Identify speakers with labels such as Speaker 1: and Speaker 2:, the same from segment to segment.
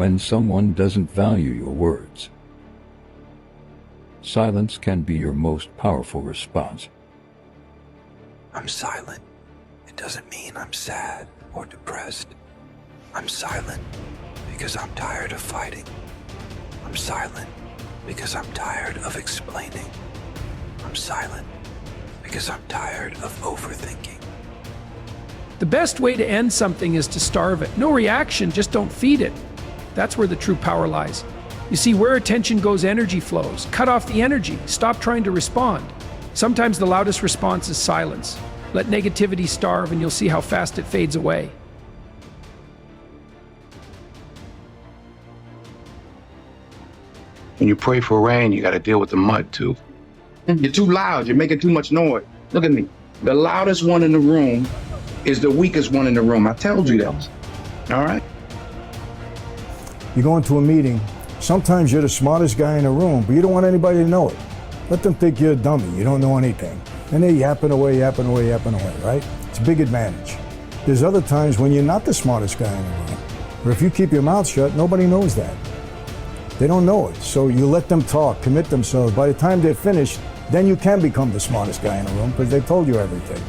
Speaker 1: when someone doesn't value your words. Silence can be your most powerful response.
Speaker 2: I'm silent. It doesn't mean I'm sad or depressed. I'm silent because I'm tired of fighting. I'm silent because I'm tired of explaining. I'm silent because I'm tired of overthinking.
Speaker 3: The best way to end something is to starve it. No reaction, just don't feed it. That's where the true power lies. You see, where attention goes, energy flows. Cut off the energy. Stop trying to respond. Sometimes the loudest response is silence. Let negativity starve and you'll see how fast it fades away.
Speaker 4: When you pray for rain, you got to deal with the mud too. You're too loud. You're making too much noise. Look at me. The loudest one in the room is the weakest one in the room. I told you that. All right?
Speaker 5: You go into a meeting, sometimes you're the smartest guy in the room, but you don't want anybody to know it. Let them think you're a dummy, you don't know anything. And they're yapping away, right? It's a big advantage. There's other times when you're not the smartest guy in the room. But if you keep your mouth shut, nobody knows that. They don't know it. So you let them talk, commit themselves. By the time they're finished, then you can become the smartest guy in the room because they've told you everything.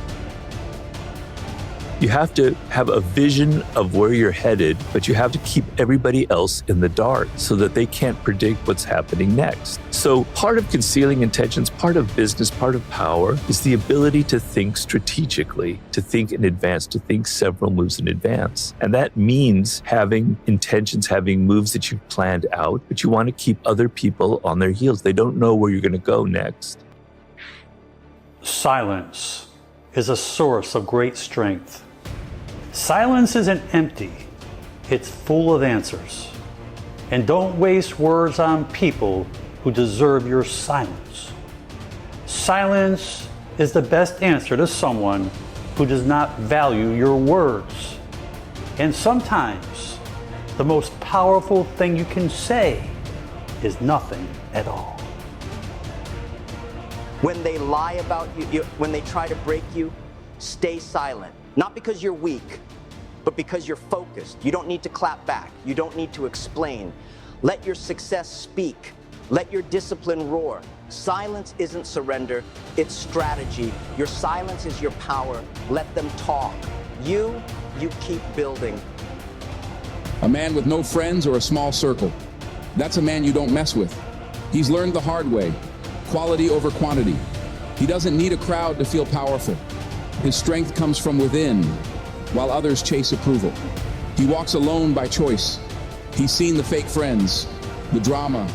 Speaker 6: You have to have a vision of where you're headed, but you have to keep everybody else in the dark so that they can't predict what's happening next. So part of concealing intentions, part of business, part of power is the ability to think strategically, to think in advance, to think several moves in advance. And that means having intentions, having moves that you've planned out, but you want to keep other people on their heels. They don't know where you're going to go next.
Speaker 7: Silence is a source of great strength. Silence isn't empty, it's full of answers. And don't waste words on people who deserve your silence. Silence is the best answer to someone who does not value your words. And sometimes, the most powerful thing you can say is nothing at all.
Speaker 8: When they lie about you, when they try to break you, stay silent. Not because you're weak, but because you're focused. You don't need to clap back. You don't need to explain. Let your success speak. Let your discipline roar. Silence isn't surrender, it's strategy. Your silence is your power. Let them talk. You keep building.
Speaker 9: A man with no friends or a small circle. That's a man you don't mess with. He's learned the hard way. Quality over quantity. He doesn't need a crowd to feel powerful. His strength comes from within, while others chase approval. He walks alone by choice. He's seen the fake friends, the drama,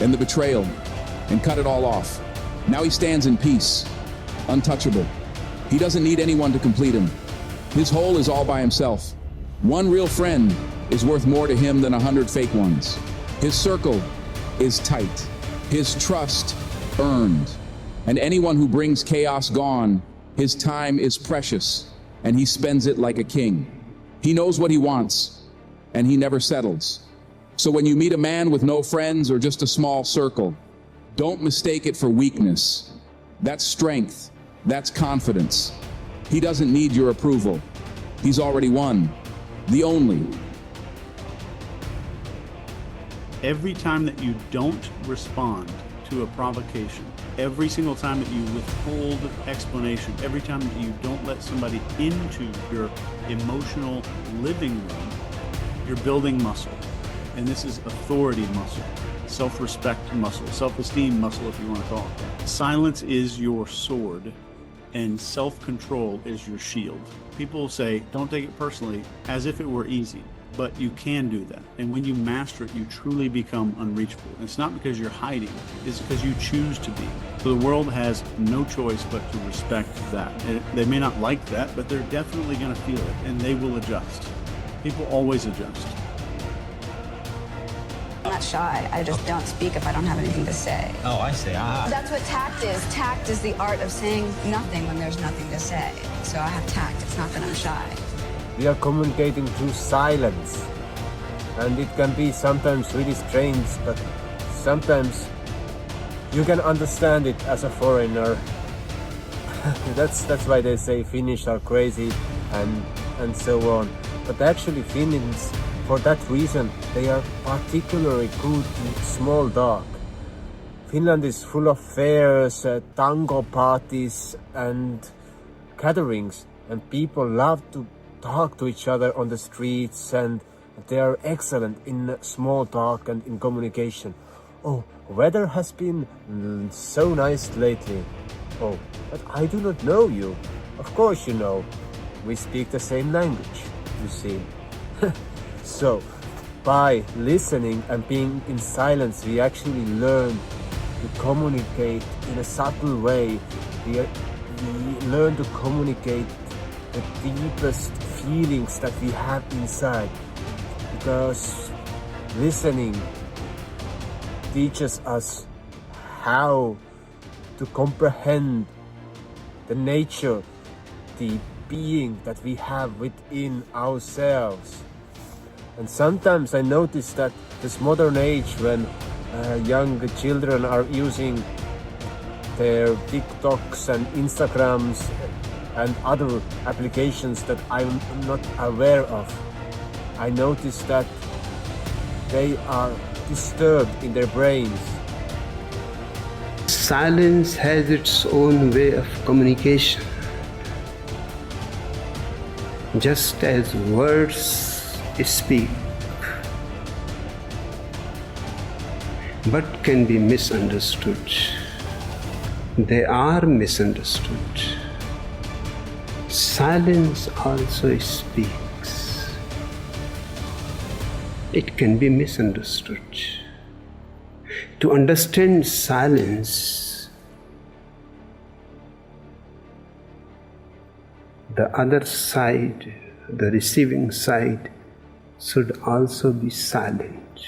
Speaker 9: and the betrayal, and cut it all off. Now he stands in peace, untouchable. He doesn't need anyone to complete him. His whole is all by himself. One real friend is worth more to him than 100 fake ones. His circle is tight. His trust earned. And anyone who brings chaos gone, his time is precious, and he spends it like a king. He knows what he wants, and he never settles. So when you meet a man with no friends or just a small circle, don't mistake it for weakness. That's strength. That's confidence. He doesn't need your approval. He's already won. The only.
Speaker 10: Every time that you don't respond to a provocation, every single time that you withhold explanation, every time that you don't let somebody into your emotional living room, you're building muscle. And this is authority muscle, self-respect muscle, self-esteem muscle, if you want to call it that. Silence is your sword, and self-control is your shield. People say, don't take it personally, as if it were easy. But you can do that. And when you master it, you truly become unreachable. And it's not because you're hiding, it's because you choose to be. So the world has no choice but to respect that. And they may not like that, but they're definitely going to feel it, and they will adjust. People always adjust.
Speaker 11: I'm not shy. I just don't speak if I don't have anything to say.
Speaker 12: Oh, I see.
Speaker 11: That's what tact is. Tact is the art of saying nothing when there's nothing to say. So I have tact. It's not that I'm shy.
Speaker 12: We are communicating through silence, and it can be sometimes really strange, but sometimes you can understand it as a foreigner. that's why they say Finnish are crazy and so on. But actually For that reason, they are particularly good in small talk. Finland is full of fairs, tango parties and gatherings, and people love to talk to each other on the streets, and they are excellent in small talk and in communication. Oh, weather has been so nice lately. Oh, but I do not know you. Of course you know. We speak the same language, you see. So, by listening and being in silence, we actually learn to communicate in a subtle way. We learn to communicate the deepest feelings that we have inside, because listening teaches us how to comprehend the nature, the being that we have within ourselves. And sometimes I notice that this modern age, when young children are using their TikToks and Instagrams and other applications that I'm not aware of, I notice that they are disturbed in their brains.
Speaker 13: Silence has its own way of communication. Just as words speak, but can be misunderstood. They are misunderstood. Silence also speaks. It can be misunderstood. To understand silence, the other side, the receiving side, should also be silent.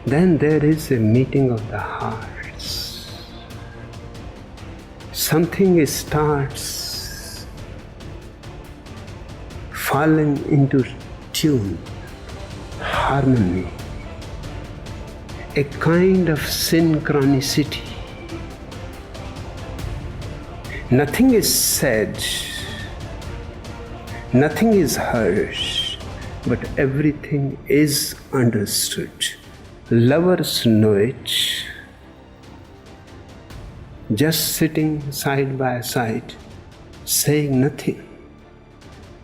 Speaker 13: Then there is a meeting of the hearts. Something starts falling into tune, harmony, a kind of synchronicity. Nothing is said, nothing is heard, but everything is understood. Lovers know it. Just sitting side by side, saying nothing,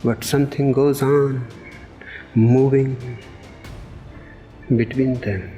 Speaker 13: but something goes on, moving between them.